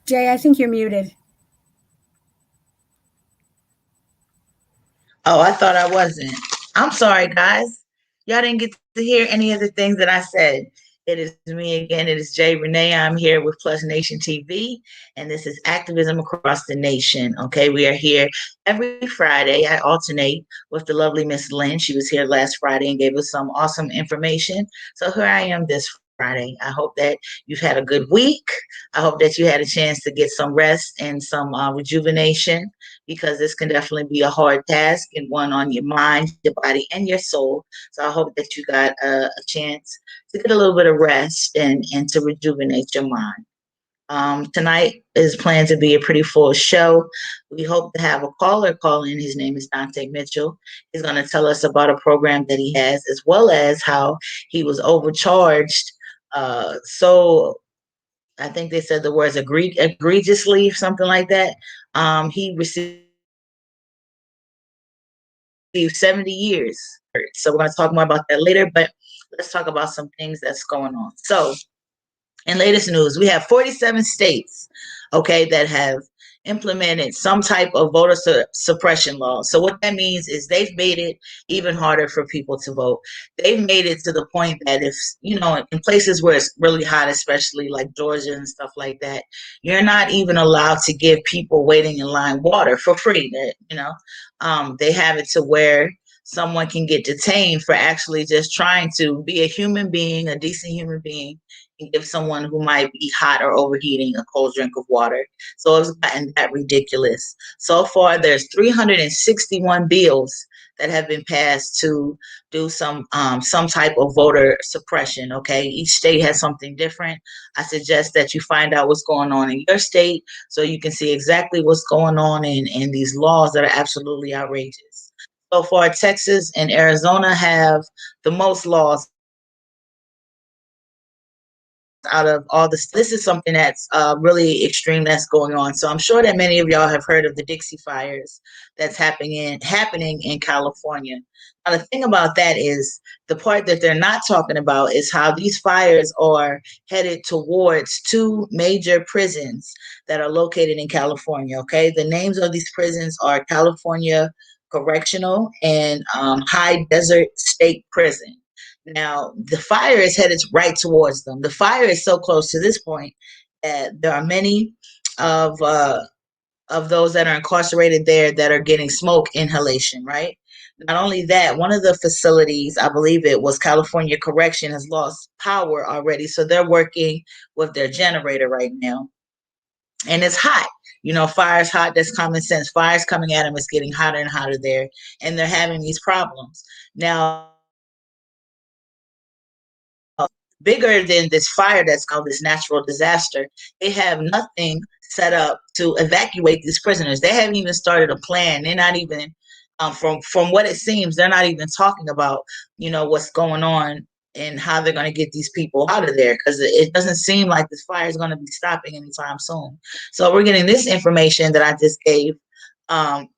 Jay, I think you're muted. Oh, I thought I wasn't. I'm sorry, guys. Y'all didn't get to hear any of the things that I said. It is me again. It is Jay Rene. I'm here with Plus Nation TV, and this is activism across the nation. Okay, we are here every Friday. I alternate with the lovely Miss Lynn. She was here last Friday and gave us some awesome information. So here I am this Friday. I hope that you've had a good week. I hope that you had a chance to get some rest and some rejuvenation, because this can definitely be a hard task and one on your mind, your body, and your soul. So I hope that you got a chance to get a little bit of rest and to rejuvenate your mind. Tonight is planned to be a pretty full show. We hope to have a caller call in. His name is Dante Mitchell. He's going to tell us about a program that he has, as well as how he was overcharged. So I think they said the words egregiously, something like that. He received 70 years. So we're going to talk more about that later, but let's talk about some things that's going on. So in latest news, we have 47 states, okay, that have implemented some type of voter suppression law. So what that means is they've made it even harder for people to vote. They've made it to the point that if, in places where it's really hot, especially like Georgia and stuff like that, you're not even allowed to give people waiting in line water for free. They have it to where someone can get detained for actually just trying to be a human being, a decent human being, and give someone who might be hot or overheating a cold drink of water. So it's gotten that ridiculous. So far, there's 361 bills that have been passed to do some type of voter suppression. Okay, each state has something different. I suggest that you find out what's going on in your state so you can see exactly what's going on in these laws that are absolutely outrageous. So far, Texas and Arizona have the most laws out of all the states. This is something that's really extreme that's going on. So I'm sure that many of y'all have heard of the Dixie fires that's happening in California. Now, the thing about that is the part that they're not talking about is how these fires are headed towards two major prisons that are located in California. Okay, the names of these prisons are California Correctional and High Desert State Prison. Now, the fire is headed right towards them. The fire is so close to this point that there are many of uh, of those that are incarcerated there that are getting smoke inhalation, right? Not only that, one of the facilities, I believe it was California Correction, has lost power already. So they're working with their generator right now. And it's hot. Fire's hot. That's common sense. Fire's coming at them. It's getting hotter and hotter there. And they're having these problems. Now, bigger than this fire that's called this natural disaster, they have nothing set up to evacuate these prisoners. They haven't even started a plan. They're not even, from what it seems, they're not even talking about, what's going on and how they're going to get these people out of there, because it doesn't seem like this fire is going to be stopping anytime soon. So we're getting this information that I just gave from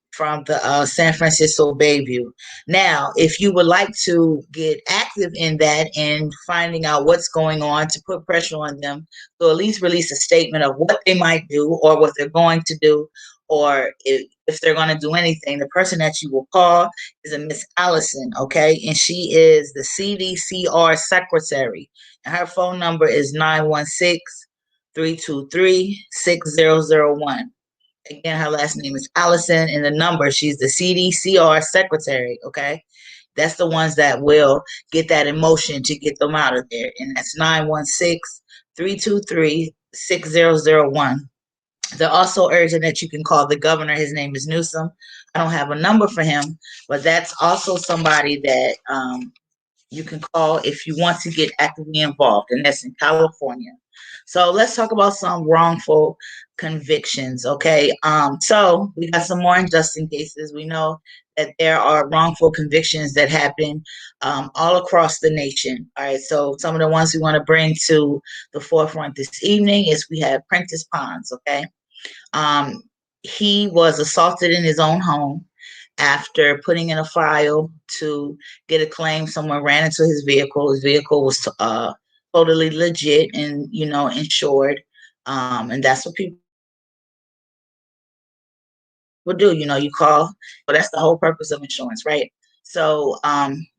the San Francisco Bayview. Now, if you would like to get active in that and finding out what's going on to put pressure on them, to at least release a statement of what they might do or what they're going to do, or if they're going to do anything, the person that you will call is a Miss Allison, okay? And she is the CDCR secretary. And her phone number is 916-323-6001. Again, her last name is Allison, and the number, she's the CDCR secretary, okay? That's the ones that will get that emotion to get them out of there. And that's 916-323-6001. They're also urging that you can call the governor. His name is Newsom. I don't have a number for him, but that's also somebody that you can call if you want to get actively involved, and that's in California. So let's talk about some wrongful convictions, okay? So we got some more injustice cases. We know that there are wrongful convictions that happen all across the nation. All right, so some of the ones we want to bring to the forefront this evening is we have Prentice Pons, okay? Um, he was assaulted in his own home after putting in a file to get a claim. Someone ran into his vehicle. His vehicle was totally legit and insured, and that's what people people do. You call. But that's the whole purpose of insurance, right? So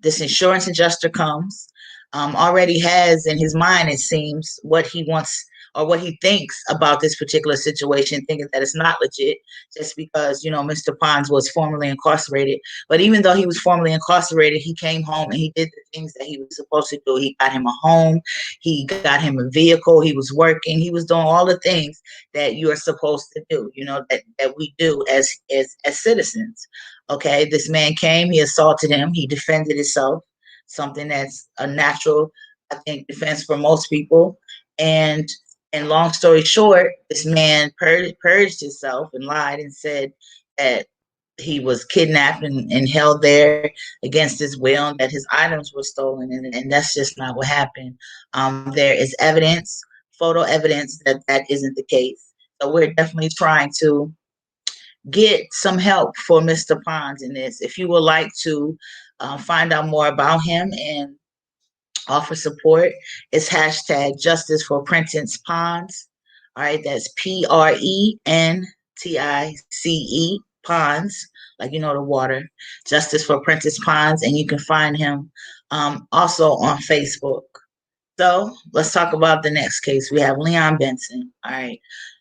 this insurance adjuster comes, already has in his mind, it seems, what he wants or what he thinks about this particular situation, thinking that it's not legit just because, Mr. Pons was formerly incarcerated. But even though he was formerly incarcerated, he came home and he did the things that he was supposed to do. He got him a home, he got him a vehicle, he was working, he was doing all the things that you are supposed to do, that we do as citizens. Okay, this man came, he assaulted him, he defended himself, something that's a natural, I think, defense for most people. And long story short, this man purged himself and lied and said that he was kidnapped and held there against his will, and that his items were stolen, and that's just not what happened. There is evidence, photo evidence, that that isn't the case. So we're definitely trying to get some help for Mr. Pons in this. If you would like to find out more about him and offer support, it's hashtag Justice for Prentice Pons. All right, that's PRENTICE Pons, like the water. Justice for Prentice Pons, and you can find him also on Facebook. So let's talk about the next case. We have Leon Benson. All right.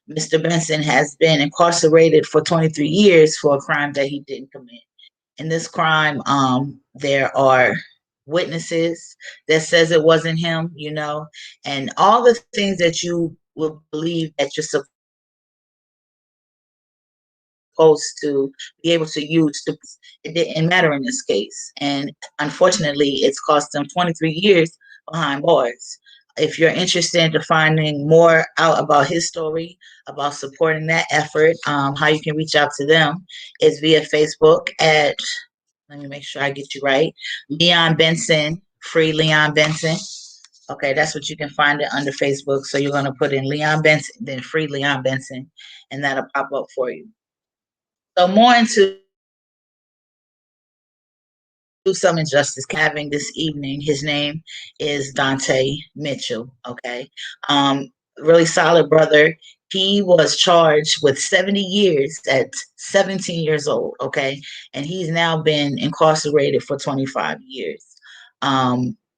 Mr. Benson has been incarcerated for 23 years for a crime that he didn't commit. In this crime, there are witnesses that says it wasn't him, and all the things that you will believe that you're supposed to be able to use to, it didn't matter in this case. And unfortunately, it's cost them 23 years behind bars. If you're interested in finding more out about his story, about supporting that effort, how you can reach out to them is via Facebook at, let me make sure I get you right, Leon Benson, free Leon Benson. Okay, that's what you can find it under Facebook. So you're going to put in Leon Benson, then free Leon Benson, and that'll pop up for you. So more into some injustice having this evening. His name is Dante Mitchell. Okay, really solid brother. He was charged with 70 years at 17 years old. Okay, and he's now been incarcerated for 25 years.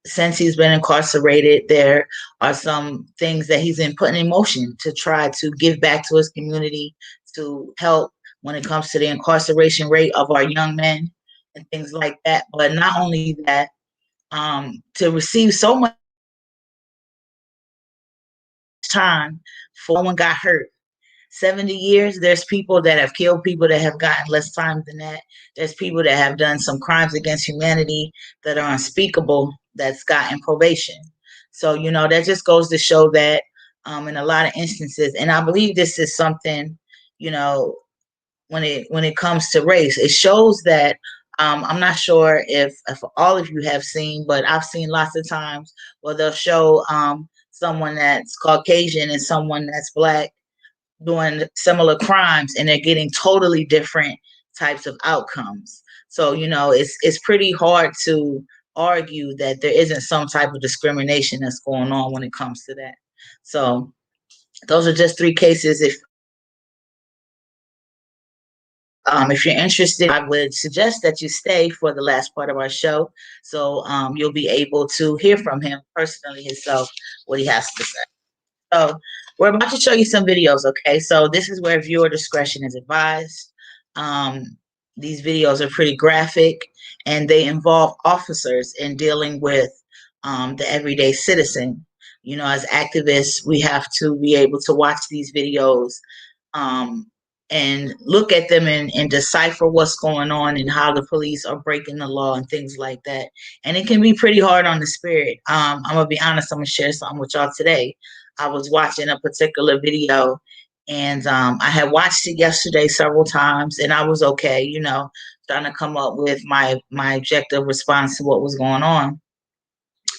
Since he's been incarcerated, there are some things that he's been putting in motion to try to give back to his community, to help when it comes to the incarceration rate of our young men and things like that. But not only that, to receive so much time for no one got hurt. 70 years, there's people that have killed people that have gotten less time than that. There's people that have done some crimes against humanity that are unspeakable that's gotten probation. So, that just goes to show that in a lot of instances, and I believe this is something, when it comes to race, it shows that I'm not sure if all of you have seen, but I've seen lots of times where they'll show someone that's Caucasian and someone that's Black doing similar crimes, and they're getting totally different types of outcomes. So, it's pretty hard to argue that there isn't some type of discrimination that's going on when it comes to that. So those are just three cases. If you're interested, I would suggest that you stay for the last part of our show, so you'll be able to hear from him personally himself, what he has to say. So we're about to show you some videos, okay? So this is where viewer discretion is advised. These videos are pretty graphic, and they involve officers in dealing with the everyday citizen. As activists, we have to be able to watch these videos and look at them and decipher what's going on and how the police are breaking the law and things like that. And it can be pretty hard on the spirit. I'm going to be honest, I'm going to share something with y'all today. I was watching a particular video, and I had watched it yesterday several times, and I was okay, trying to come up with my objective response to what was going on.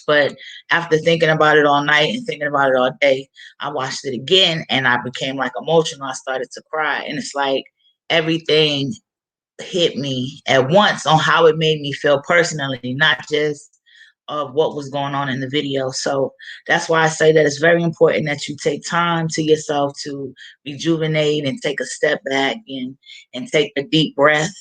But after thinking about it all night and thinking about it all day, I watched it again, and I became like emotional. I started to cry, and it's like everything hit me at once on how it made me feel personally, not just of what was going on in the video. So that's why I say that it's very important that you take time to yourself to rejuvenate and take a step back and take a deep breath,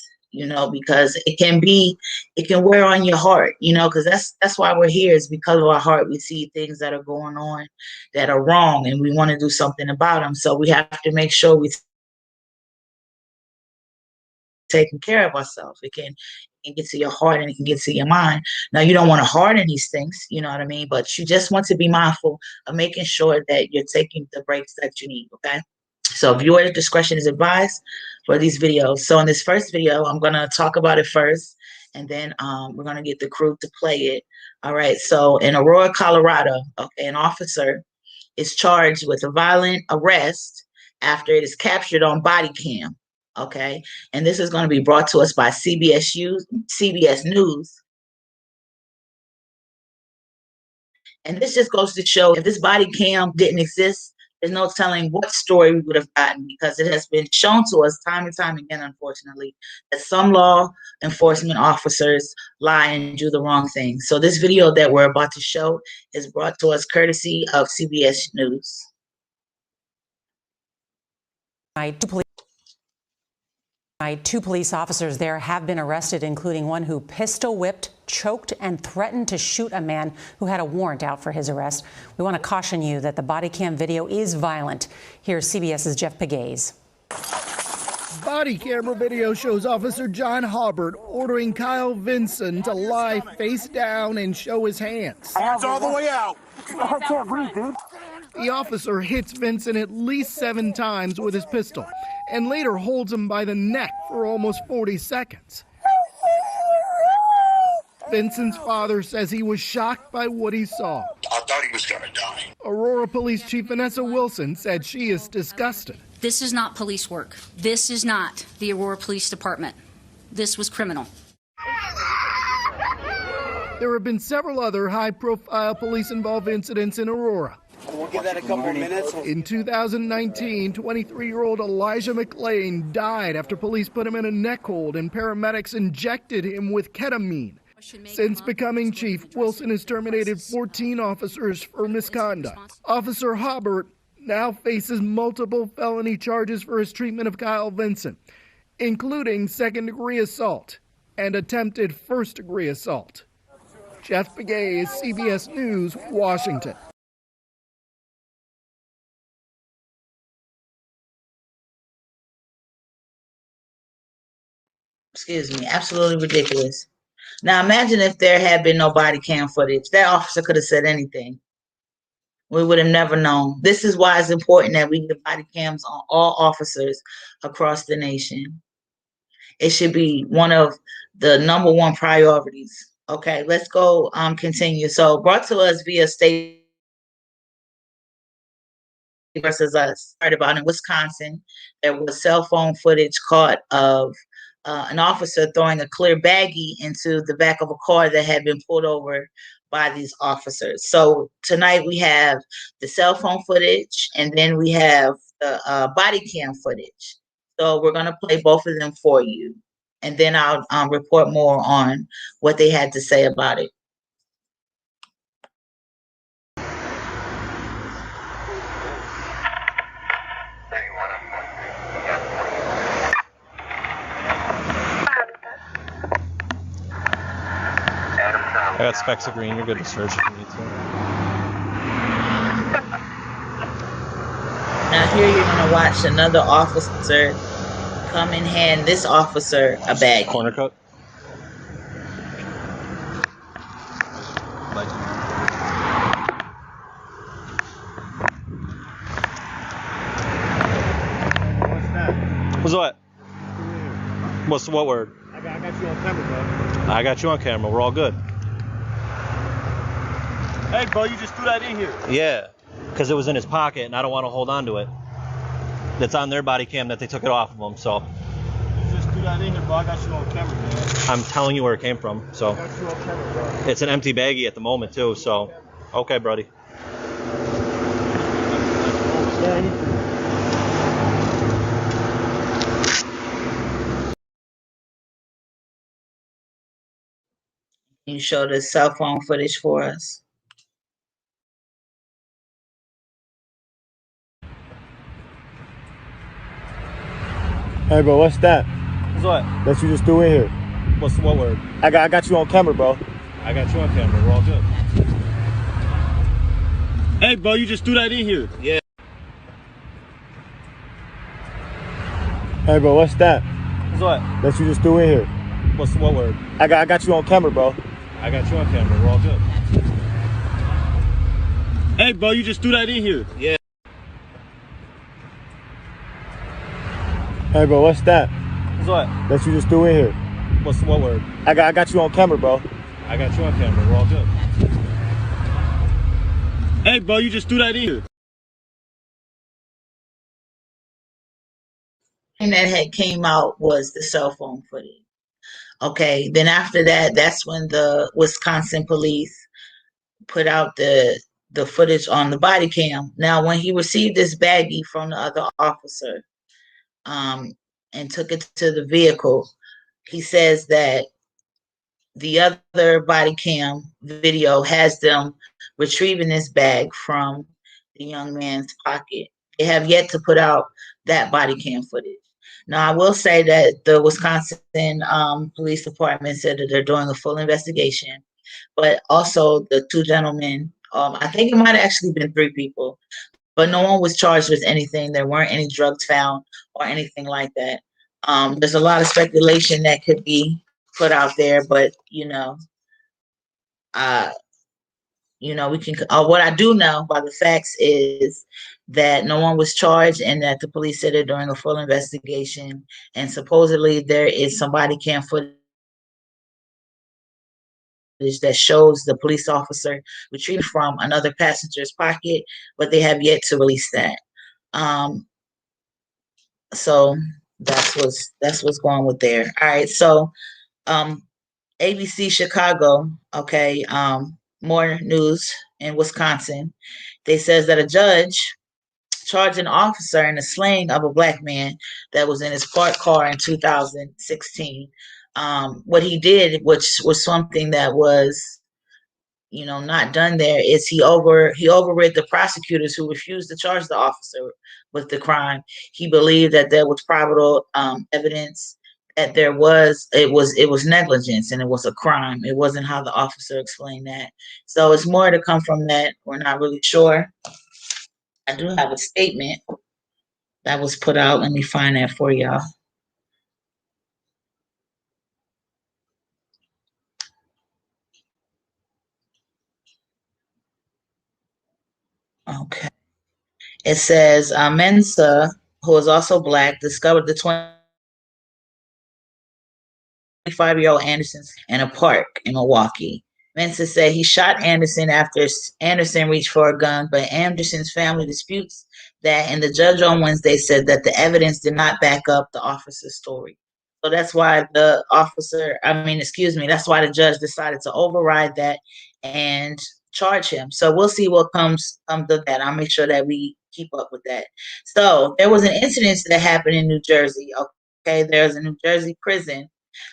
because it can wear on your heart, because that's why we're here, is because of our heart. We see things that are going on that are wrong and we want to do something about them. So we have to make sure we taking care of ourselves. It can get to your heart and it can get to your mind. Now, you don't want to harden these things, you know what I mean? But you just want to be mindful of making sure that you're taking the breaks that you need, okay? So viewer discretion is advised for these videos. So in this first video, I'm going to talk about it first, and then we're going to get the crew to play it. All right. So in Aurora, Colorado, okay, an officer is charged with a violent arrest after it is captured on body cam. Okay. And this is going to be brought to us by CBS News. And this just goes to show, if this body cam didn't exist, there's no telling what story we would have gotten, because it has been shown to us time and time again, unfortunately, that some law enforcement officers lie and do the wrong thing. So this video that we're about to show is brought to us courtesy of CBS News. Two police officers there have been arrested, including one who pistol whipped, choked, and threatened to shoot a man who had a warrant out for his arrest. We want to caution you that the body cam video is violent. Here's CBS's Jeff Pegues. Body camera video shows Officer John Hobart ordering Kyle Vinson to lie face down and show his hands. Hands all the way out. I can't breathe, dude. The officer hits Vinson at least 7 times with his pistol and later holds him by the neck for almost 40 seconds. Vinson's father says he was shocked by what he saw. I thought he was going to die. Aurora Police Chief Vanessa Wilson said she is disgusted. This is not police work. This is not the Aurora Police Department. This was criminal. There have been several other high-profile police-involved incidents in Aurora. We'll give that a couple of minutes. In 2019, 23-year-old Elijah McLean died after police put him in a neck hold and paramedics injected him with ketamine. Since becoming chief, Wilson has terminated 14 officers for misconduct. Officer Hobart now faces multiple felony charges for his treatment of Kyle Vinson, including second-degree assault and attempted first-degree assault. Jeff Pegues, CBS News, Washington. Excuse me, absolutely ridiculous. Now imagine if there had been no body cam footage. That officer could have said anything. We would have never known. This is why it's important that we get body cams on all officers across the nation. It should be one of the #1 priorities. Okay, let's go continue. So brought to us via State versus Us. Heard about in Wisconsin, there was cell phone footage caught of an officer throwing a clear baggie into the back of a car that had been pulled over by these officers. So tonight we have the cell phone footage, and then we have the body cam footage. So we're going to play both of them for you, and then I'll report more on what they had to say about it. I got specks of green. You're good to search if you need to. Now here you're going to watch another officer come and hand this officer a bag. Corner cut. What's what? What's what word? I got you on camera, bro. I got you on camera. We're all good. Hey, bro, you just threw that in here. Yeah, because it was in his pocket, and I don't want to hold on to it. It's on their body cam that they took it off of him, so. You just threw that in here, bro. I got you on camera, man. I'm telling you where it came from, so. I got you on camera, bro. It's an empty baggie at the moment, too, so. Okay, buddy. Can you show the cell phone footage for us? Hey, bro, what's that? What's what? That you just threw in here. What word? I got you on camera, bro. I got you on camera. We're all good. Hey, bro, you just threw that in here. Yeah. Hey, bro, what's that? What's what? That you just threw in here. What word? I got you on camera, bro. I got you on camera. We're all good. Hey, bro, you just threw that in here. Yeah. Hey, bro, what's that? What's what? That you just threw in here. What word? I got you on camera, bro. I got you on camera. We're all good. Hey, bro, you just threw that in here. And that had came out was the cell phone footage. Okay, then after that, that's when the Wisconsin police put out the footage on the body cam. Now, when he received this baggie from the other officer, and took it to the vehicle, he says that the other body cam video has them retrieving this bag from the young man's pocket. They have yet to put out that body cam footage. Now, I will say that the Wisconsin Police Department said that they're doing a full investigation, but also the two gentlemen, I think it might have actually been three people, but no one was charged with anything. There weren't any drugs found or anything like that. There's a lot of speculation that could be put out there, but uh, we can. What I do know by the facts is that no one was charged, and that the police said they're doing a full investigation, and supposedly there is some body cam footage that shows the police officer retrieved from another passenger's pocket, but they have yet to release that. So that's what's going with there. All right, so ABC Chicago, okay, more news in Wisconsin. They says that a judge charged an officer in the slaying of a black man that was in his parked car in 2016. What he did, which was something that was not done there, is he overrid the prosecutors who refused to charge the officer with the crime. He believed that there was probable evidence that it was negligence and it was a crime. It wasn't how the officer explained that. So it's more to come from that. We're not really sure. I do have a statement that was put out. Let me find that for y'all. Okay. It says Mensa, who is also black, discovered the 25-year-old Anderson in a park in Milwaukee. Mensa said he shot Anderson after Anderson reached for a gun, but Anderson's family disputes that, and the judge on Wednesday said that the evidence did not back up the officer's story. So that's why that's why the judge decided to override that and charge him. So we'll see what comes of that. I'll make sure that we keep up with that. So there was an incident that happened in New Jersey. Okay, there's a New Jersey prison,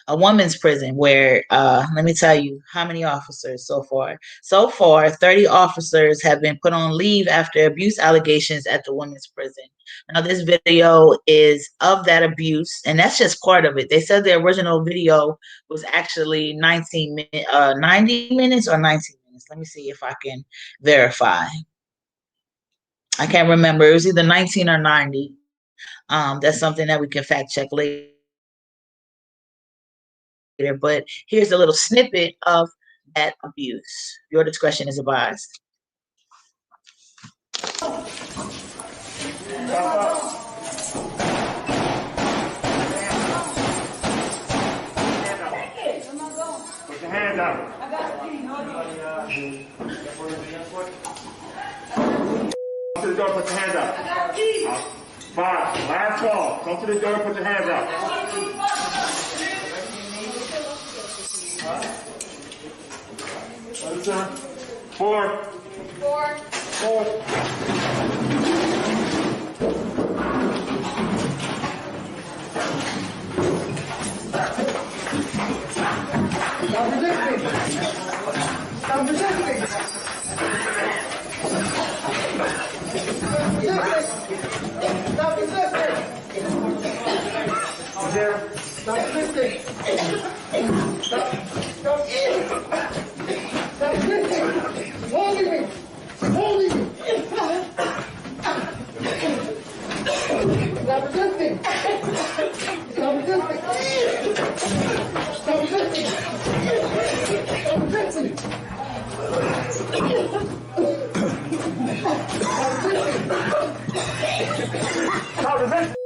a women's prison, where let me tell you how many officers so far. So far, 30 officers have been put on leave after abuse allegations at the women's prison. Now, this video is of that abuse, and that's just part of it. They said the original video was actually 90 minutes or 19 minutes. Let me see if I can verify. I can't remember. It was either 19 or 90. That's something that we can fact check later. But here's a little snippet of that abuse. Your discretion is advised. Put your hand down. Come to the door, put your hands up. Five, last call. Come to the door, put your hands up. Four. Stop resisting. Stop resisting. Stop resisting. Stop resisting. Stop resisting. Holding me. Holding me. Stop resisting. Stop resisting. Stop resisting. Stop resisting. Stop resisting.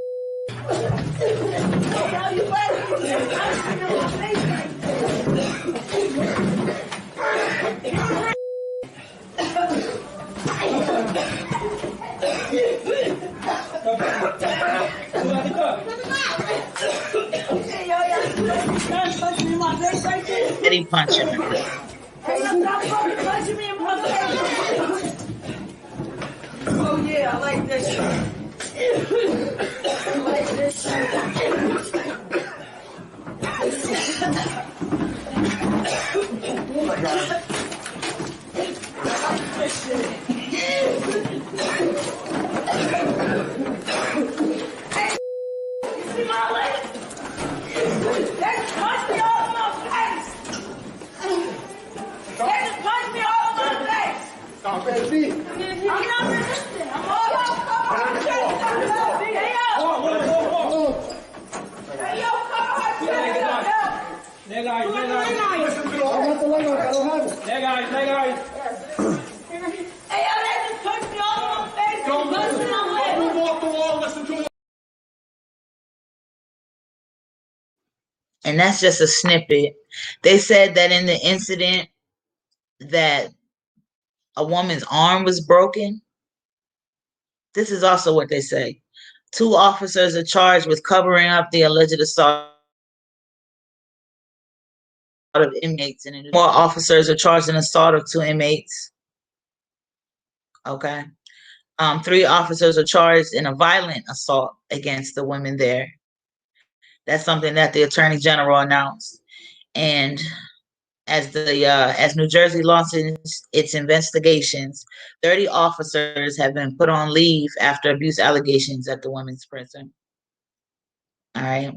Steady punching her. Oh yeah, I like this. I like this. Oh my God. See my leg? They just punched me all in my face. They just punched me all in my face. Stop it. I'm not resisting. I'm all out. Come on, hey, yo. Hey, yo, come on. Hey guys, I don't have it. Hey guys. Hey, yo, they just punched me all in my face. Don't punched me on my leg. Move off the wall, listen to it. And that's just a snippet. They said that in the incident that a woman's arm was broken. This is also what they say. 2 officers are charged with covering up the alleged assault of inmates, and more officers are charged in assault of 2 inmates. Okay. 3 officers are charged in a violent assault against the women there. That's something that the Attorney General announced. And as New Jersey launches its investigations, 30 officers have been put on leave after abuse allegations at the women's prison. All right.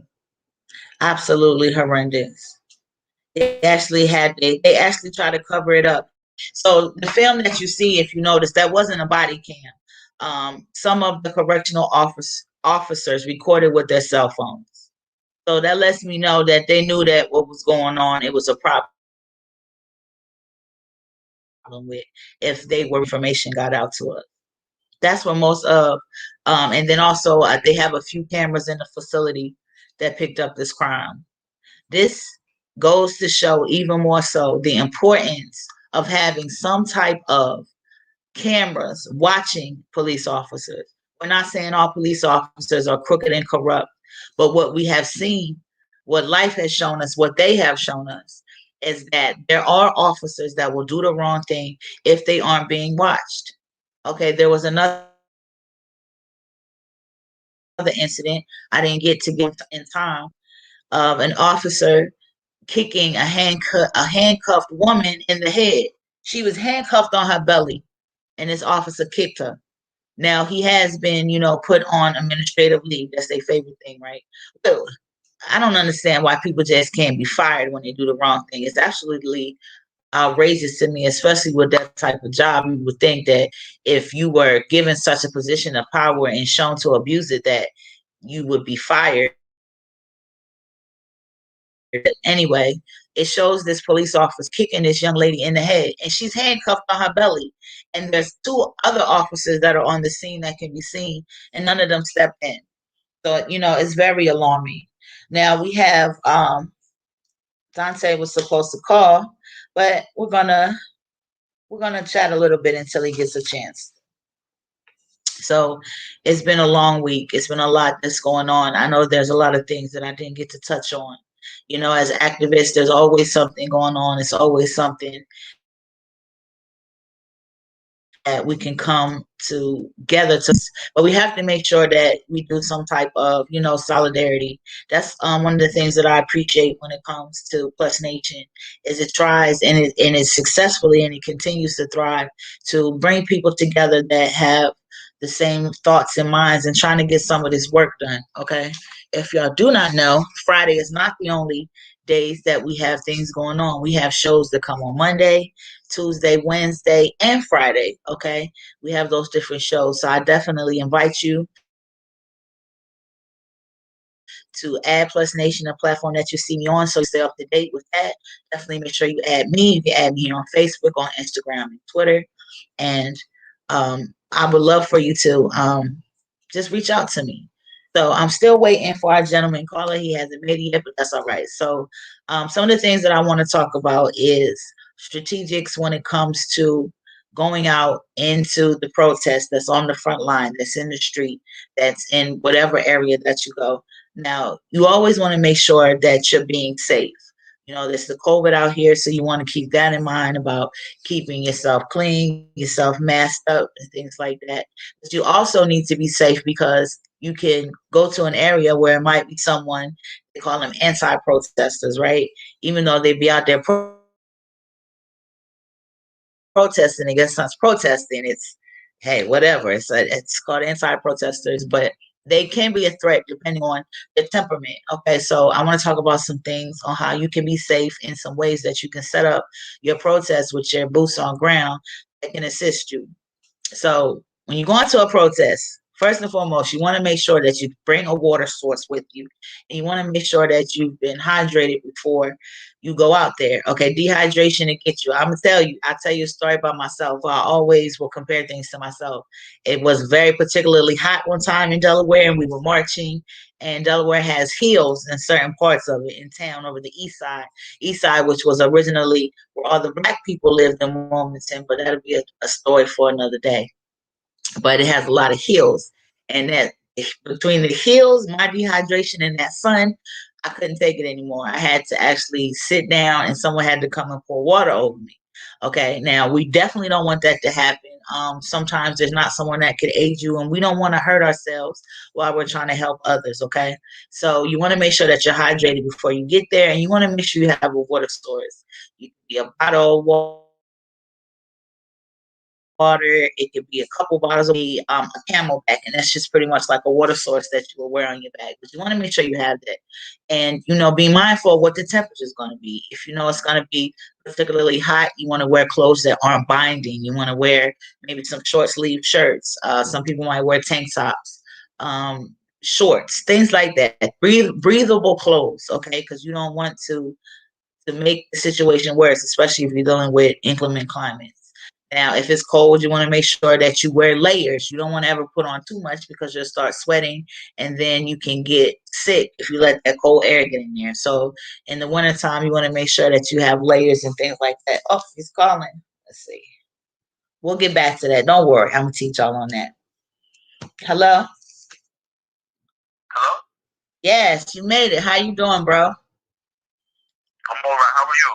Absolutely horrendous. They actually tried to cover it up. So the film that you see, if you notice, that wasn't a body cam. Some of the correctional officers recorded with their cell phones. So that lets me know that they knew that what was going on, it was a problem with if information got out to us. That's what most of, and then also they have a few cameras in the facility that picked up this crime. This goes to show even more so the importance of having some type of cameras watching police officers. We're not saying all police officers are crooked and corrupt, but what we have seen, what life has shown us, what they have shown us, is that there are officers that will do the wrong thing if they aren't being watched. Okay, there was another incident I didn't get to give in time of an officer kicking a handcuffed woman in the head. She was handcuffed on her belly, and this officer kicked her. Now he has been, put on administrative leave. That's their favorite thing, right? But I don't understand why people just can't be fired when they do the wrong thing. It's absolutely outrageous to me, especially with that type of job. You would think that if you were given such a position of power and shown to abuse it, that you would be fired. Anyway, it shows this police officer kicking this young lady in the head, and she's handcuffed on her belly. And there's 2 other officers that are on the scene that can be seen, and none of them stepped in. So, it's very alarming. Now we have Dante was supposed to call, but we're gonna chat a little bit until he gets a chance. So it's been a long week. It's been a lot that's going on. I know there's a lot of things that I didn't get to touch on. As activists, there's always something going on. It's always something that we can come together but we have to make sure that we do some type of, solidarity. That's one of the things that I appreciate when it comes to Plus Nation is it tries and it successfully and it continues to thrive to bring people together that have the same thoughts and minds and trying to get some of this work done. Okay. If y'all do not know, Friday is not the only days that we have things going on. We have shows that come on Monday, Tuesday, Wednesday, and Friday. Okay. We have those different shows. So I definitely invite you to add Plus Nation, a platform that you see me on, so you stay up to date with that. Definitely make sure you add me. You can add me here on Facebook, on Instagram, and Twitter. And I would love for you to just reach out to me. So I'm still waiting for our gentleman caller. He hasn't made it yet, but that's all right. So some of the things that I want to talk about is strategics when it comes to going out into the protest that's on the front line, that's in the street, that's in whatever area that you go. Now, you always want to make sure that you're being safe. There's the COVID out here, so you want to keep that in mind about keeping yourself clean, yourself masked up, and things like that. But you also need to be safe because you can go to an area where it might be someone, they call them anti-protesters, right? Even though they be out there protesting against us protesting, it's, hey, whatever. It's called anti-protesters, but they can be a threat depending on their temperament. Okay, so I want to talk about some things on how you can be safe in some ways that you can set up your protest with your boots on ground that can assist you. So when you go into a protest, first and foremost, you want to make sure that you bring a water source with you. And you want to make sure that you've been hydrated before you go out there. Okay, dehydration will get you. I'll tell you a story about myself. I always will compare things to myself. It was very particularly hot one time in Delaware, and we were marching. And Delaware has hills in certain parts of it in town over the east side, which was originally where all the black people lived in Wilmington, but that'll be a story for another day. But it has a lot of hills, and that between the hills, my dehydration, and that sun, I couldn't take it anymore. I had to actually sit down, and someone had to come and pour water over me. Okay, now we definitely don't want that to happen. Sometimes there's not someone that could aid you, and we don't want to hurt ourselves while we're trying to help others. Okay, so you want to make sure that you're hydrated before you get there, and you want to make sure you have a water source. You can be a bottle of water. It could be a couple bottles of a Camelback, and that's just pretty much like a water source that you will wear on your bag. But you want to make sure you have that, and be mindful of what the temperature is going to be. If you know it's going to be particularly hot, you want to wear clothes that aren't binding. You want to wear maybe some short sleeve shirts. Some people might wear tank tops, shorts, things like that. Breathable clothes, okay? Because you don't want to make the situation worse, especially if you're dealing with inclement climates. Now, if it's cold, you want to make sure that you wear layers. You don't want to ever put on too much because you'll start sweating and then you can get sick if you let that cold air get in there. So in the wintertime, you want to make sure that you have layers and things like that. Oh, he's calling. Let's see. We'll get back to that. Don't worry. I'm going to teach y'all on that. Hello? Hello? Yes, you made it. How you doing, bro? I'm all right. How are you?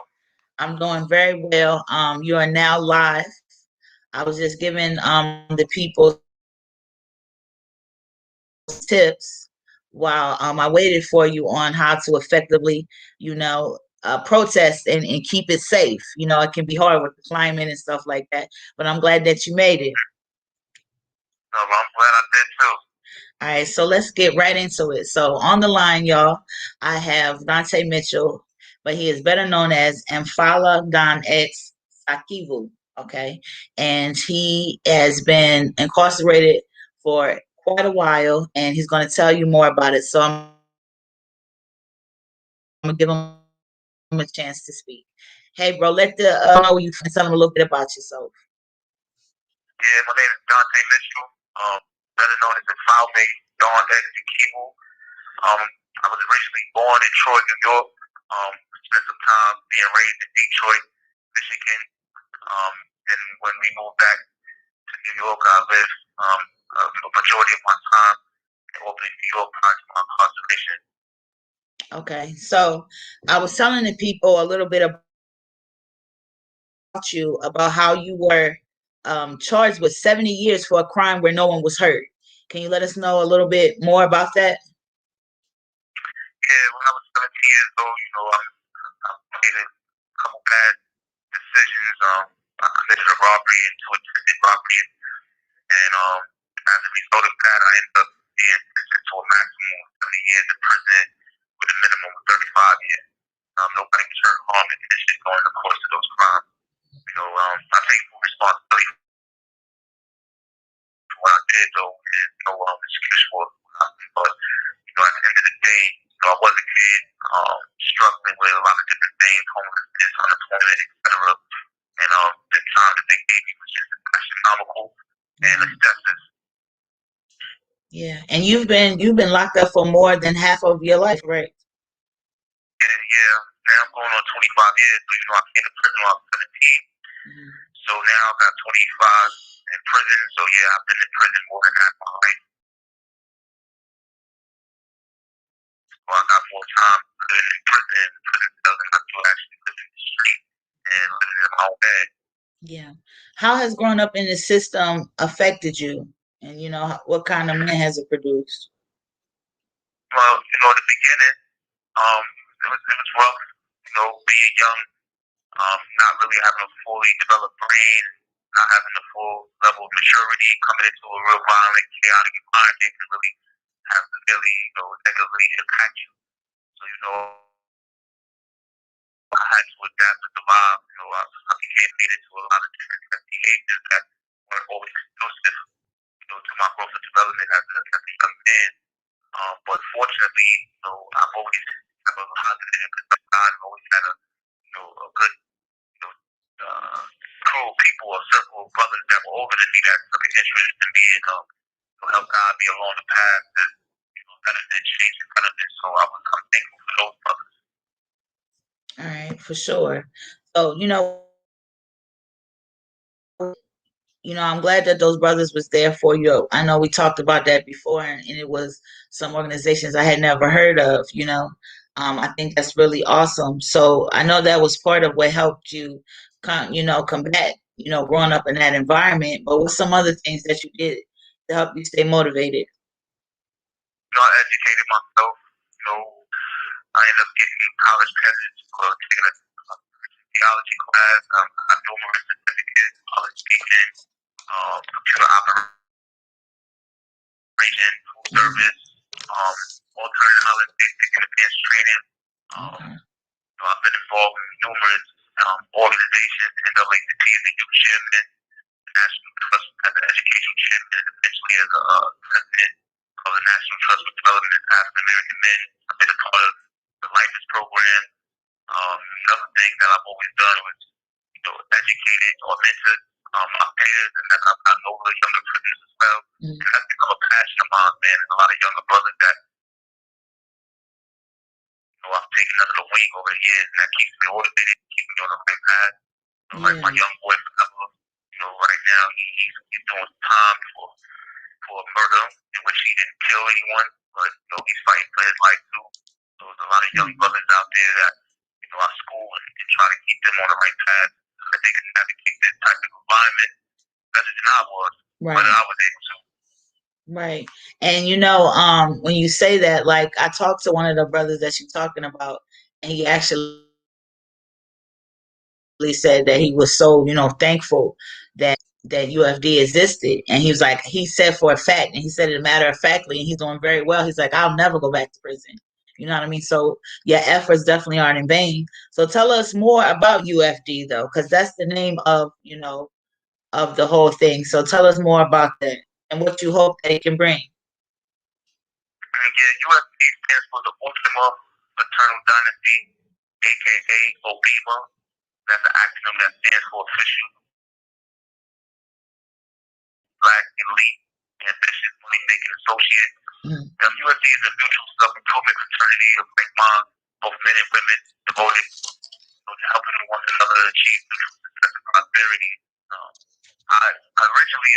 I'm doing very well. You are now live. I was just giving the people tips while I waited for you on how to effectively, protest and keep it safe. It can be hard with the climate and stuff like that, but I'm glad that you made it. No, I'm glad I did too. All right, so let's get right into it. So on the line, y'all, I have Dante Mitchell, but he is better known as Mfala Don X Sakivu, okay? And he has been incarcerated for quite a while, and he's going to tell you more about it. So I'm going to give him a chance to speak. Hey, bro, let the know you tell him a little bit about yourself. Yeah, my name is Dante Mitchell, better known as the Falme Don X Kibu. I was originally born in Troy, New York. Spent some time being raised in Detroit, Michigan. Then when we moved back to New York, I lived a majority of my time in Albany, New York, prior to my incarceration. Okay, so I was telling the people a little bit about you, about how you were charged with 70 years for a crime where no one was hurt. Can you let us know a little bit more about that? Yeah, when I was 17 years old, I made a couple bad decisions. I committed a robbery and two attempted robbery, and as a result of that, I ended up being sentenced to a maximum of 70 years in prison with a minimum of 35 years. Nobody was hurt, harmed, and injured during the course of those crimes. I take full responsibility for what I did, though, and no excuse for it. But at the end of the day, I was a kid, struggling with a lot of different things, homelessness, unemployment, etc. And the time that they gave me was just astronomical and excessive. Yeah, and you've been locked up for more than half of your life, right? Yeah. Now I'm going on 25 years. So I came to prison when I was 17. So now I've got 25 in prison. So yeah, I've been in prison more than half my life. So I got more time living in prison than I do actually living in the street and living in my own bed. Yeah. How has growing up in the system affected you? And what kind of man has it produced? Well, in the beginning, it was rough. Being young, not really having a fully developed brain, not having a full level of maturity, coming into a real violent, chaotic environment can really have really, negatively impact you. So, I had to adapt to survive. I became made into a lot of different behaviors that weren't always conducive, to my growth and development as a young man. But fortunately, I've always had a positive and productive God. I've always had a good, crew of people, a circle of brothers that were older than me that took an interest in me and help guide me along the path that, better than change and betterment. So I'm thankful for those brothers. All right, for sure. So, I'm glad that those brothers was there for you. I know we talked about that before, and it was some organizations I had never heard of. I think that's really awesome. So I know that was part of what helped you, combat, growing up in that environment. But what's some other things that you did to help you stay motivated? I educated myself. I ended up getting college credits for taking a theology class. I got numerous certificates, public speaking, computer operation, food service, alternative knowledge, basic and advanced training. I've been involved in numerous organizations. NAACP as a youth chairman, National Trust as an education chairman, and eventually as a president of the National Trust for Development of African American Men. I've been a part of the Lifers program. Another thing that I've always done was, educated or mentored my peers, and then I've gotten over younger prisoners as well. And that's become a passion of mine, man, and a lot of younger brothers that, I've taken under the wing over the years, and that keeps me motivated, keeps me on the right path. Like my young boy forever, right now he's doing time for a murder in which he didn't kill anyone, but he's fighting for his life too. So there's a lot of young brothers out there that I school and try to keep them on the right path. I think it's navigate this type of environment better than I was, but I was able to. Right. And when you say that, like I talked to one of the brothers that you're talking about, and he actually said that he was so, thankful that UFD existed. And he was like, he said for a fact, and he said it matter of factly, and he's doing very well. He's like, I'll never go back to prison. You know what I mean? So your efforts definitely aren't in vain. So tell us more about UFD though, because that's the name of, of the whole thing. So tell us more about that and what you hope that it can bring. Yeah, UFD stands for the Ultima Fraternal Dynasty, aka OBIMA. That's an acronym that stands for Official Black Elite Ambitious Money Making Associate. UFD is a mutual self-improvement fraternity of like minds, both men and women, devoted to helping one another achieve mutual success and prosperity. I originally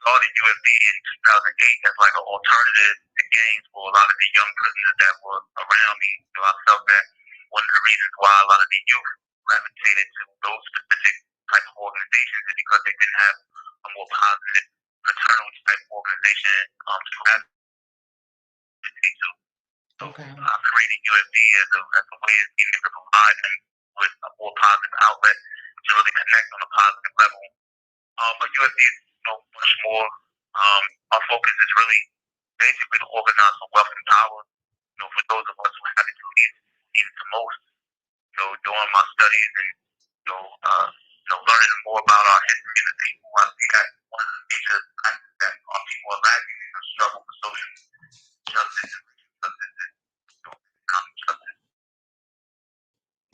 started UFD in 2008 as like an alternative to gangs for a lot of the young prisoners that were around me. So I felt that one of the reasons why a lot of the youth gravitated to those specific type of organizations is because they didn't have organization Okay. I created UFD as a way of being able to provide them with a more positive outlet to really connect on a positive level. But UFD is much more. Our focus is really basically to organize for wealth and power. For those of us who have it need it the most. During my studies and learning more about our history and the people, I see that one of the major factors that our people are lacking is the struggle for social justice and justice and economic justice.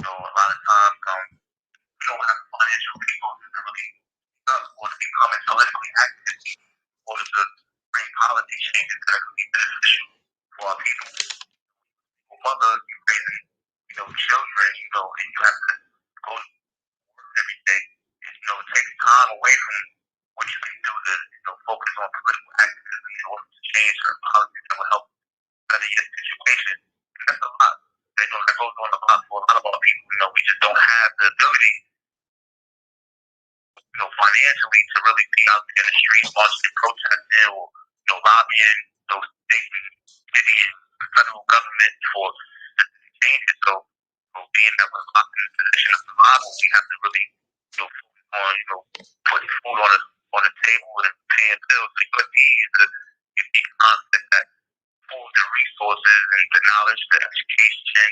A lot of times we don't have the financial people to really up or to become politically active in order to bring policy changes that could be beneficial for our people. For mothers, you raising children, and you have to go to work every day. It takes time away from what you can do to focus on political activism in order to change certain policies that will help better your situation. And that's a lot. That goes on a lot for a lot of our people. We just don't have the ability, financially to really be out there in the streets marching and protesting or, lobbying those state and city and federal government for changes. So, being that we're locked in a position of survival, we have to really, focus on, putting food on the table and paying bills. So USD is a unique concept that pulls the resources and the knowledge, the education,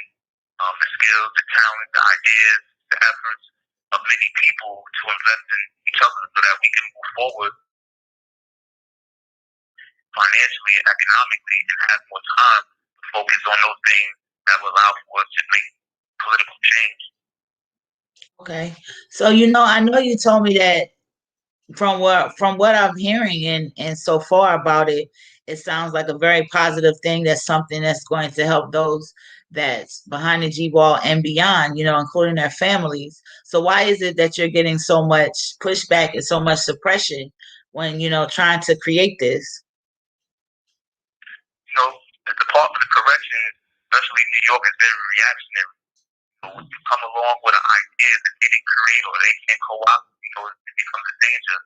the skills, the talent, the ideas, the efforts of many people to invest in each other so that we can move forward financially and economically and have more time to focus on those things that will allow for us to make political change. Okay. So I know you told me that from what I'm hearing and so far about it, it sounds like a very positive thing. That's something that's going to help those that's behind the G wall and beyond, including their families. So why is it that you're getting so much pushback and so much suppression when, trying to create this? The Department of Corrections, especially in New York, is very reactionary. When you come along with an idea that they didn't create or they can't co-opt, it becomes a danger.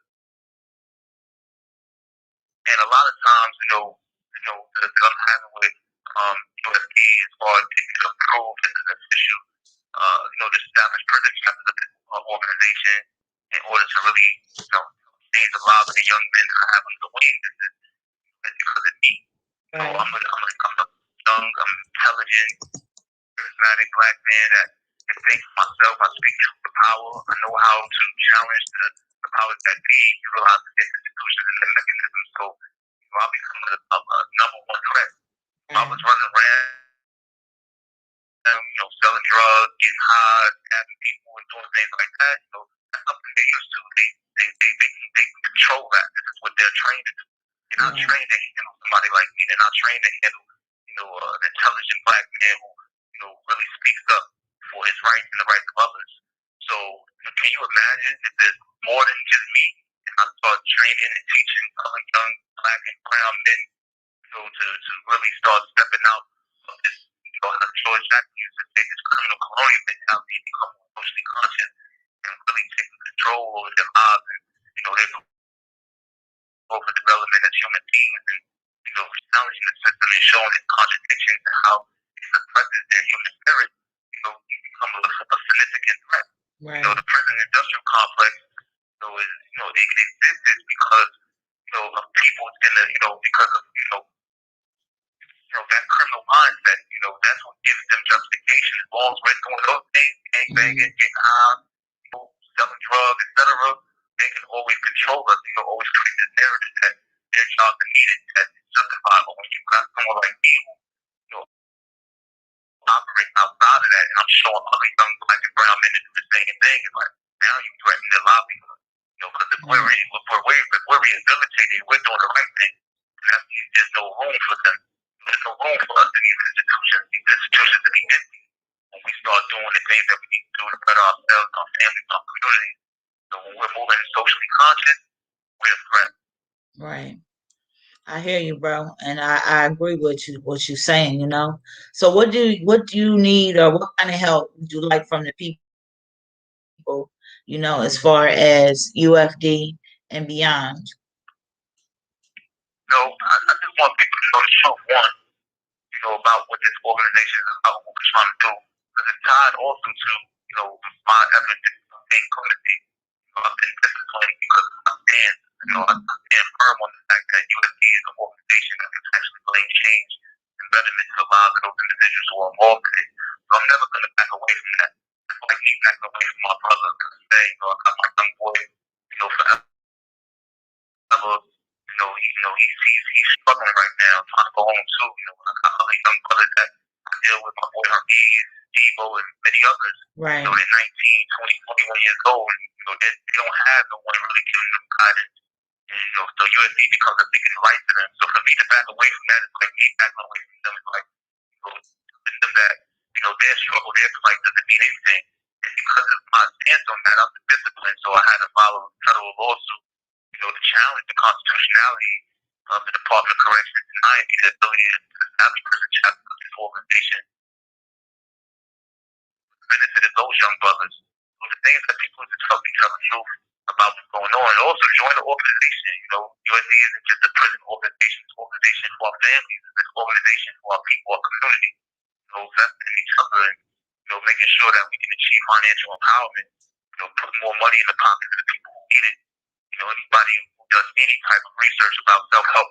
And a lot of times, that I'm having with USD as far as getting approved as an official, the established prison chapter of the organization in order to really, change the lives of the young men that I have on the wing is because of me. Right. I'm a young, I'm intelligent, charismatic black man that can think for myself. I speak truth to power. I know how to challenge the powers that be, utilize the institutions and the mechanisms. So, I become a number one threat. I was running around, selling drugs, getting high, stabbing people, and doing things like that. That's something they're used to. They can control that. This is what they're trained to do. They're not trained to handle somebody like me. They're not trained to handle, an intelligent black man who, really speaks up for his rights and the rights of others. So, can you imagine if there's more than just me? And I start training and teaching other young black and brown men, to really start stepping out of this, how George Jackson used to say, this criminal colonial mentality and become more socially conscious and really taking control over their lives and, they over development as human beings and, challenging the system and showing its contradictions and how it suppresses their human spirit, you become a significant threat. Right. The prison industrial complex, it existed because, of people in the, because of, that criminal mindset, that's what gives them justification. As long as we're doing those things, gangbanging, getting high, selling drugs, etc., they can always control us. Always create this narrative that their jobs are needed, that is justified. But when you got someone like me who, operate outside of that, and I'm showing other young black and brown men to do the same thing, it's like, now you threaten their livelihood. Because if we're rehabilitated, we're doing the right thing. That means there's no room for them. There's no room for us in these institutions. These institutions to be empty when we start doing the things that we need to do to better ourselves, our families, our communities. So when we're moving socially conscious, we're a threat. Right. I hear you, bro, and I agree with what you're saying. So what do you need, or what kind of help would you like from the people? As far as UFD and beyond. I just want people to know the truth, one, about what this organization is about, what we're trying to do. Because it's tied also to, my efforts in being community. I've been disciplined because of my stance. I stand firm on the fact that USD is an organization that can actually bring change and betterment to the lives of those individuals who are involved in it. So I'm never going to back away from that. That's why I keep backing away from my brother. I say, I got my young boy, forever. He's struggling right now, trying to go home too. I got other young brothers that I deal with, my boy Hermes, Devo, and many others. Right. They're 19, 20, 21 years old, and they don't have no one really giving them guidance. And so USD becomes a biggest light to them. So for me to back away from that, it's like me backing away from them. It's like, them that, their struggle, their plight doesn't mean anything. And because of my stance on that, I'm disciplined, so I had to follow a federal lawsuit, to challenge the constitutionality of the Department of Corrections denying me the ability to establish prison chapter of this organization benefited those young brothers. So the thing is that people need to tell each other the truth about what's going on, and also join the organization. USD isn't just a prison organization; it's an organization for our families, it's an organization for our people, our community. Investing in each other and making sure that we can achieve financial empowerment. Put more money in the pockets of the people who need it. Anybody who does any type of research about self-help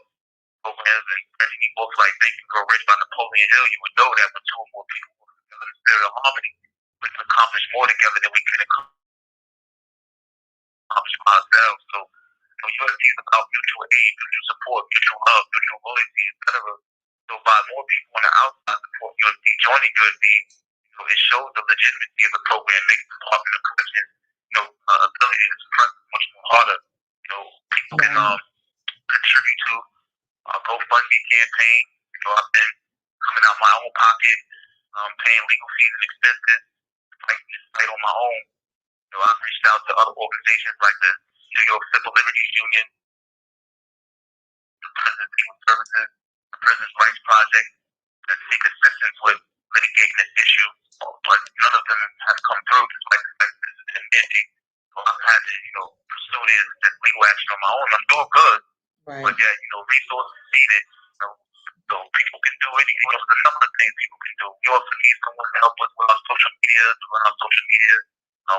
programs and any books like Think and Grow Rich by Napoleon Hill, you would know that when two or more people work together in a spirit of harmony, we can accomplish more together than we can accomplish by ourselves. So, USD is about mutual aid, mutual support, mutual love, mutual loyalty, etc. So, by more people on the outside support USD, joining USD, it shows the legitimacy of the program, makes the Department of Corrections, ability to suppress much more harder. People can contribute to a GoFundMe campaign. I've been coming out my own pocket, paying legal fees and expenses, fight on my own. I've reached out to other organizations like the New York Civil Liberties Union, the Prison People Services, the Prisoners' Rights Project, to seek assistance with litigating this issue, but none of them have come through despite the fact that this is an mandate. So I've had to, pursue this legal action on my own. I'm doing good, Right. but yeah, resources needed. So people can do anything. There's a number of things people can do. We also need someone to help us with our social media, to run our social media.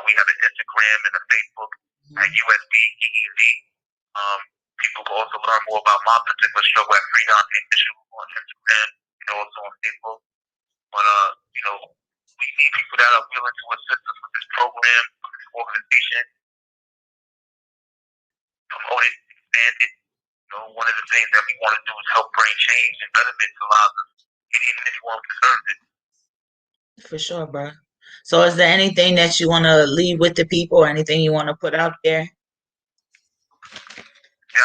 We have an Instagram and a Facebook at USD. People can also learn more about my particular struggle at Freedom Initiative on Instagram and also on Facebook. But we need people that are willing to assist us with this program, with this organization, promote it, expand it. One of the things that we want to do is help bring change and betterment to lives of any and anyone who deserves it. For sure, bro. So is there anything that you want to leave with the people or anything you want to put out there? Yeah,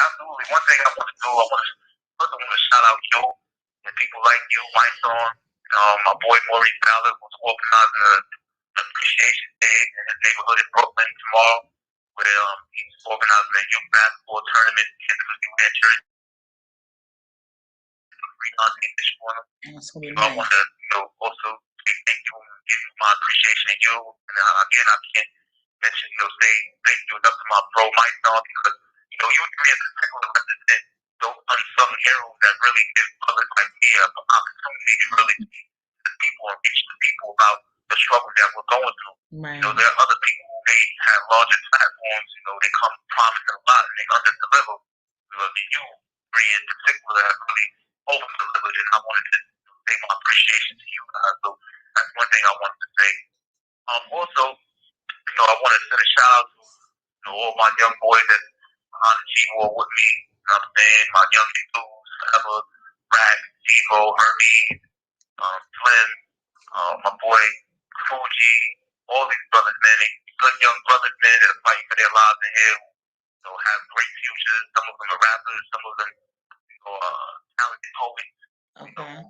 absolutely. One thing I want to do, I want to shout out you and people like you, my son, my boy Maurice Ballard, who's organizing an appreciation day in his neighborhood in Brooklyn tomorrow, where he's organizing a youth basketball tournament. Kids will do their jersey. That's gonna be I nice. want to, also say thank you and give you my appreciation to you. And again, I can't mention, say thank you enough to my bro, my son, because you three in particular represent those unsung heroes that really give others like me an opportunity to really speak to the people and reach the people about the struggles that we're going through. Right. There are other people who may have larger platforms, they come promising a lot and they under-deliver. You three in particular have really over-delivered, and I wanted to say my appreciation to you guys. So that's one thing I wanted to say. Also, I want to send a shout out to all my young boys that on the G-War with me. I'm saying my young dudes, Forever, Rat, Devo, Hermes, Slim, my boy Fuji, all these brothers, man, they good young brothers, man, that are fighting for their lives in here, have great futures. Some of them are rappers, some of them, talented poets. Okay.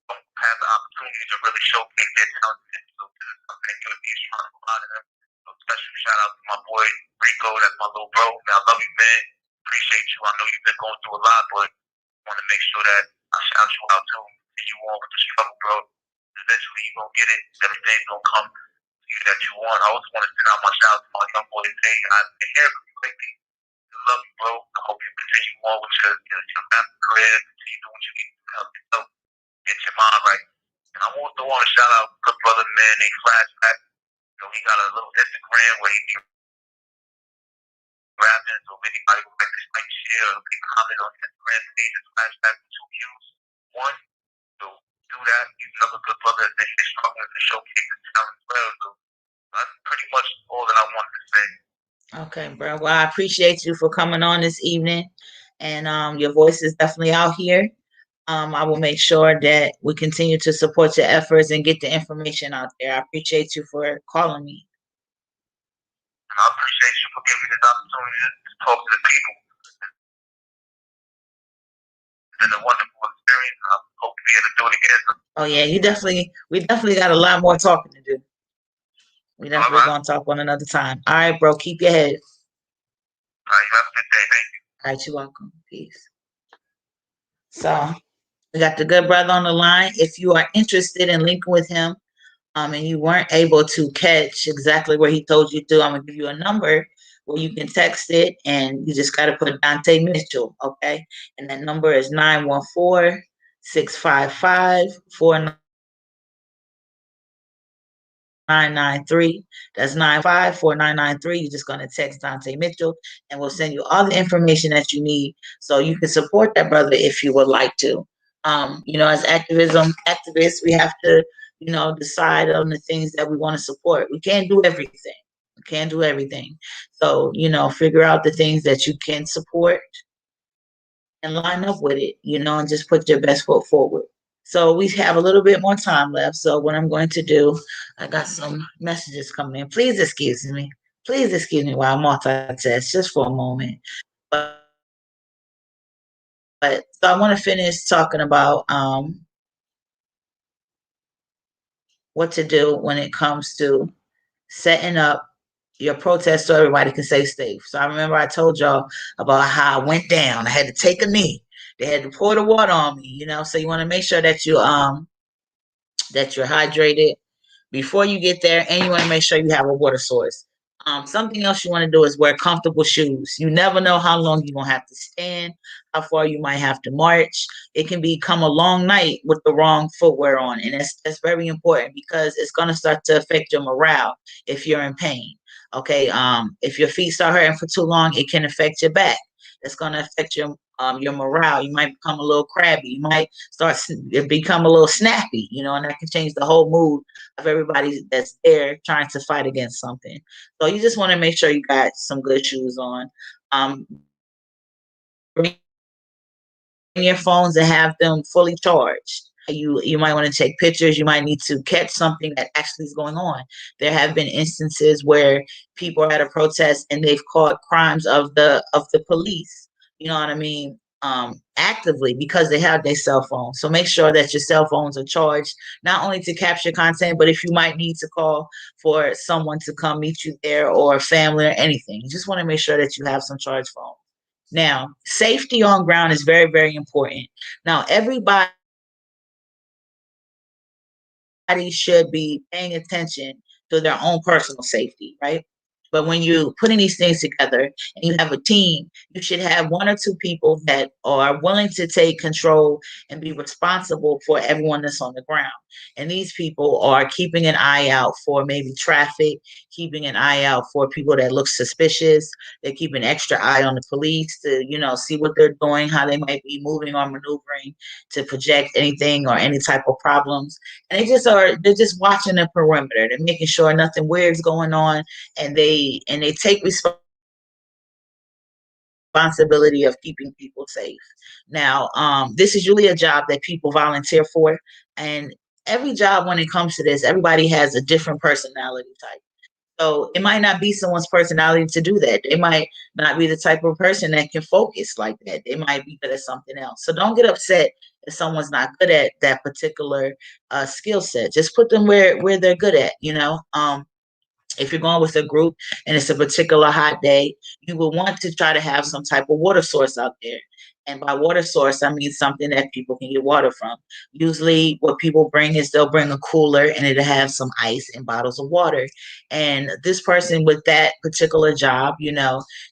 Have the opportunity to really showcase their talent. So this is something that USD is trying to provide to them. So special shout out to my boy Rico, that's my little bro. Man, I love you, man. Appreciate you. I know you've been going through a lot, but I want to make sure that I shout you out too. Get you on with the struggle, bro. Eventually you're gonna get it. Everything's gonna come to you that you want. I also want to send out my shout out to my young boy today. I've been here for you lately. love you, bro. I hope you continue on with your master career, continue doing what you can to help yourself, get your mind right. And I also want to shout out good brother man named Flashback. He got a little Instagram where he be rapping, so if anybody would like to share or leave a comment on his Instagram page, it's Flashback with 2 Q's. One, so do that. He's another good brother that's been here struggling to showcase his talent as well. So that's pretty much all that I wanted to say. Okay, bro. Well, I appreciate you for coming on this evening, and your voice is definitely out here. I will make sure that we continue to support your efforts and get the information out there. I appreciate you for calling me. And I appreciate you for giving me this opportunity to talk to the people. It's been a wonderful experience. I hope to be able to do it again. Oh yeah, we definitely got a lot more talking to do. We definitely gonna talk on another time. All right, bro. Keep your head. All right, you have a good day. Thank you. All right, you're welcome. Peace. So we got the good brother on the line. If you are interested in linking with him, and you weren't able to catch exactly where he told you to, I'm gonna give you a number where you can text it, and you just gotta put Dante Mitchell, okay? And that number is 914-655-4993. That's 954-993. You're just gonna text Dante Mitchell, and we'll send you all the information that you need so you can support that brother if you would like to. As activists, we have to, decide on the things that we want to support. We can't do everything. We can't do everything. So, figure out the things that you can support and line up with it, and just put your best foot forward. So we have a little bit more time left. So what I'm going to do, I got some messages coming in. Please excuse me. Please excuse me while I multitask just for a moment. But so I want to finish talking about what to do when it comes to setting up your protest so everybody can stay safe. So I remember I told y'all about how I went down. I had to take a knee. They had to pour the water on me, so you want to make sure that you're hydrated before you get there, and you want to make sure you have a water source. Something else you want to do is wear comfortable shoes. You never know how long you're going to have to stand, how far you might have to march. It can become a long night with the wrong footwear on, and that's very important because it's going to start to affect your morale if you're in pain. Okay, if your feet start hurting for too long, it can affect your back. It's going to affect your morale. You might become a little crabby. You might become a little snappy, and that can change the whole mood of everybody that's there trying to fight against something. So you just want to make sure you got some good shoes on. Bring your phones and have them fully charged. You might want to take pictures. You might need to catch something that actually is going on. There have been instances where people are at a protest and they've caught crimes of the police. You know what I mean? Actively because they have their cell phones. So make sure that your cell phones are charged, not only to capture content, but if you might need to call for someone to come meet you there or family or anything, you just want to make sure that you have some charged phones. Now, safety on ground is very, very important. Now, everybody should be paying attention to their own personal safety, right? But when you're putting these things together and you have a team, you should have 1 or 2 people that are willing to take control and be responsible for everyone that's on the ground. And these people are keeping an eye out for maybe traffic, keeping an eye out for people that look suspicious. They keep an extra eye on the police to, see what they're doing, how they might be moving or maneuvering to project anything or any type of problems. And they're just watching the perimeter. They're making sure nothing weird's going on, and they take responsibility of keeping people safe. Now, this is usually a job that people volunteer for, and every job when it comes to this, everybody has a different personality type. So it might not be someone's personality to do that. They might not be the type of person that can focus like that. They might be good at something else. So don't get upset if someone's not good at that particular skill set. Just put them where they're good at, if you're going with a group and it's a particular hot day, you will want to try to have some type of water source out there. And by water source, I mean something that people can get water from. Usually, what people bring is they'll bring a cooler and it'll have some ice and bottles of water. And this person with that particular job,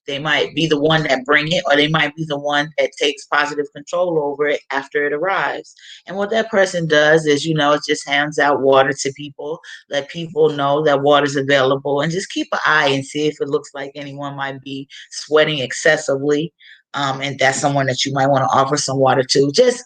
they might be the one that bring it, or they might be the one that takes positive control over it after it arrives. And what that person does is, it just hands out water to people, let people know that water's available, and just keep an eye and see if it looks like anyone might be sweating excessively, and that's someone that you might want to offer some water to. Just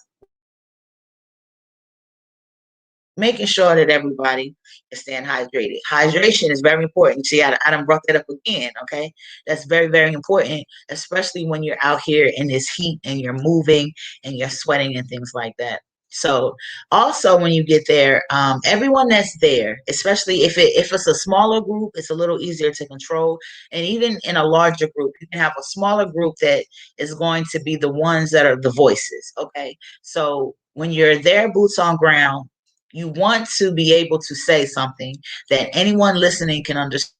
making sure that everybody is staying hydrated. Hydration is very important. See, I done brought that up again, okay? That's very, very important, especially when you're out here in this heat and you're moving and you're sweating and things like that. So also when you get there, everyone that's there, especially if it's a smaller group, it's a little easier to control. And even in a larger group, you can have a smaller group that is going to be the ones that are the voices, okay? So when you're there, boots on ground, you want to be able to say something that anyone listening can understand,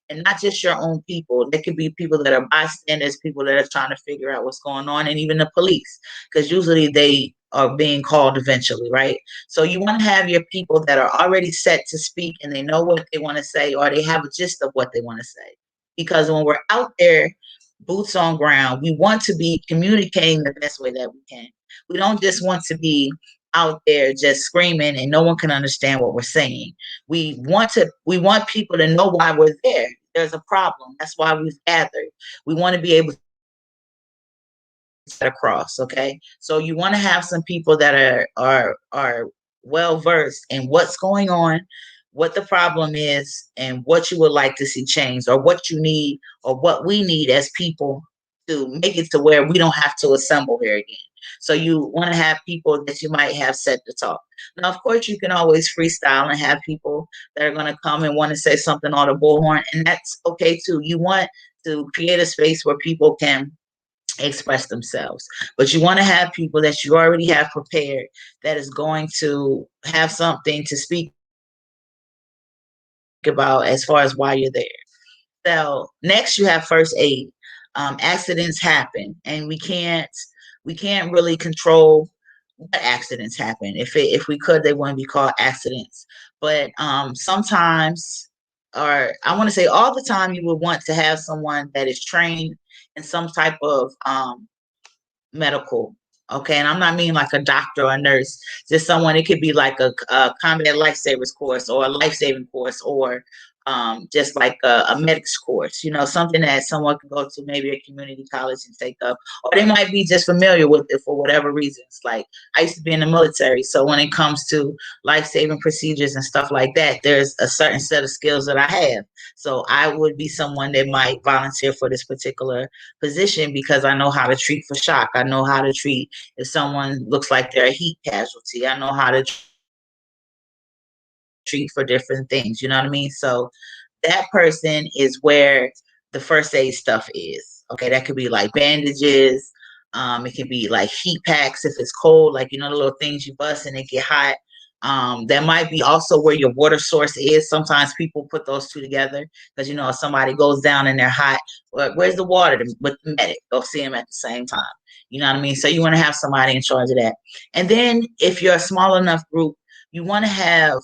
and not just your own people. There could be people that are bystanders, people that are trying to figure out what's going on, and even the police, because usually they are being called eventually, right? So you want to have your people that are already set to speak and they know what they want to say, or they have a gist of what they want to say. Because when we're out there, boots on ground, we want to be communicating the best way that we can. We don't just want to be out there just screaming and no one can understand what we're saying. We want people to know why we're there. There's a problem. That's why we've gathered. We want to be able to get across, okay? So you want to have some people that are well versed in what's going on, what the problem is, and what you would like to see changed, or what you need, or what we need as people to make it to where we don't have to assemble here again. So you want to have people that you might have set to talk. Now, of course, you can always freestyle and have people that are going to come and want to say something on the bullhorn, and that's okay too. You want to create a space where people can express themselves, but you want to have people that you already have prepared that is going to have something to speak about as far as why you're there. So next you have first aid. Accidents happen, and we can't really control what accidents happen. If we could, they wouldn't be called accidents. But sometimes, or I want to say all the time, you would want to have someone that is trained in some type of medical. Okay, and I'm not meaning like a doctor or a nurse, just someone. It could be like a combat lifesavers course, or a life saving course, or just like a medics course, something that someone could go to, maybe a community college, and take up, or they might be just familiar with it for whatever reasons. Like, I used to be in the military, so when it comes to life saving procedures and stuff like that, there's a certain set of skills that I have. So I would be someone that might volunteer for this particular position because I know how to treat for shock. I know how to treat if someone looks like they're a heat casualty. I know how to treat for different things. You know what I mean? So that person is where the first aid stuff is. Okay, that could be like bandages. It could be like heat packs if it's cold, like the little things you bust and they get hot. That might be also where your water source is. Sometimes people put those two together because if somebody goes down and they're hot, where's the water with the medic? Go see them at the same time. You know what I mean? So you want to have somebody in charge of that. And then if you're a small enough group, you want to have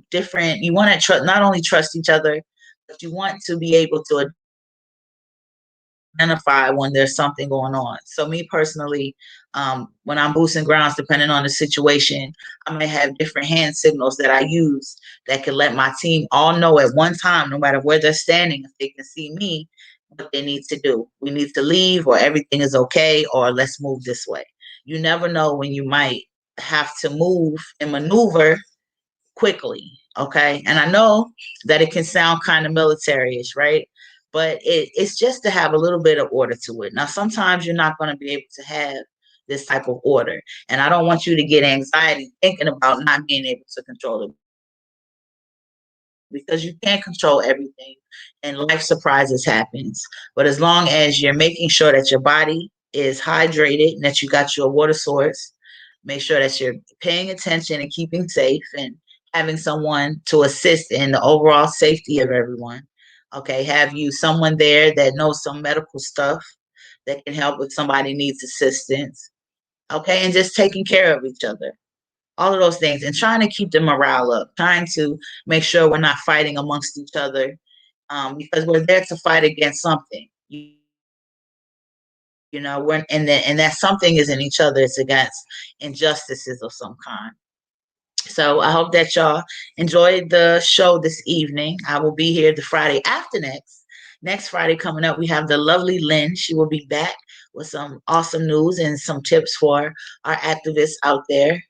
different. You want to not only trust each other, but you want to be able to identify when there's something going on. So me personally, when I'm boosting grounds, depending on the situation, I may have different hand signals that I use that can let my team all know at one time, no matter where they're standing, if they can see me, what they need to do. We need to leave, or everything is okay, or let's move this way. You never know when you might have to move and maneuver quickly. Okay. And I know that it can sound kind of military-ish, right? But it's just to have a little bit of order to it. Now, sometimes you're not going to be able to have this type of order. And I don't want you to get anxiety thinking about not being able to control it, because you can't control everything and life surprises happens. But as long as you're making sure that your body is hydrated and that you got your water source, make sure that you're paying attention and keeping safe, and having someone to assist in the overall safety of everyone. Okay, have you someone there that knows some medical stuff, that can help if somebody needs assistance. Okay, and just taking care of each other. All of those things, and trying to keep the morale up, trying to make sure we're not fighting amongst each other, because we're there to fight against something. You know, and that something is in each other. It's against injustices of some kind. So I hope that y'all enjoyed the show this evening. I will be here the Friday after next. Next Friday coming up, we have the lovely Lynn. She will be back with some awesome news and some tips for our activists out there.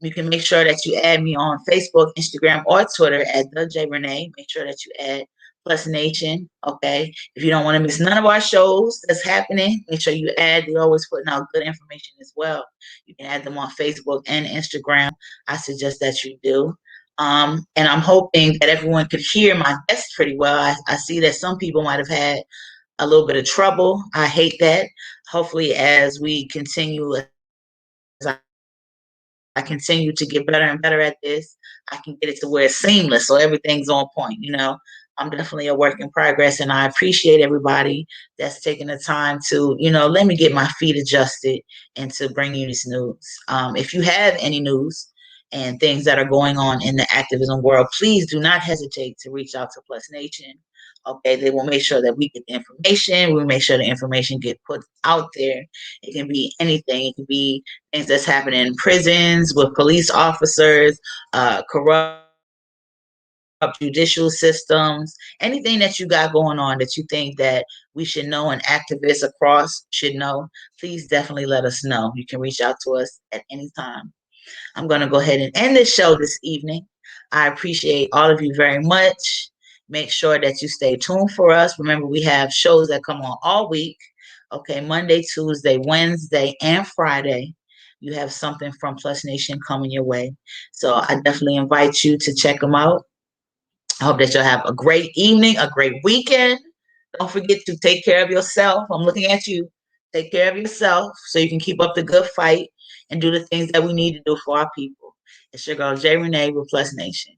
You can make sure that you add me on Facebook, Instagram, or Twitter at the J Rene. Make sure that you add Plus Nation. Okay. If you don't want to miss none of our shows that's happening, make sure you add. They're always putting out good information as well. You can add them on Facebook and Instagram. I suggest that you do. And I'm hoping that everyone could hear my guest pretty well. I see that some people might have had a little bit of trouble. I hate that. Hopefully, as we continue, as I continue to get better and better at this, I can get it to where it's seamless, so everything's on point. You know, I'm definitely a work in progress, and I appreciate everybody that's taking the time to, you know, let me get my feet adjusted and to bring you this news. If you have any news and things that are going on in the activism world, please do not hesitate to reach out to Plus Nation. Okay, they will make sure that we get the information. We'll make sure the information get put out there. It can be anything. It can be things that's happening in prisons with police officers, corrupt judicial systems, anything that you got going on that you think that we should know and activists across should know, please definitely let us know. You can reach out to us at any time. I'm going to go ahead and end this show this evening. I appreciate all of you very much. Make sure that you stay tuned for us. Remember, we have shows that come on all week. Okay, Monday, Tuesday, Wednesday, and Friday. You have something from Plus Nation coming your way. So I definitely invite you to check them out. I hope that you'll have a great evening, a great weekend. Don't forget to take care of yourself. I'm looking at you. Take care of yourself so you can keep up the good fight and do the things that we need to do for our people. It's your girl, J Rene with Plus Nation.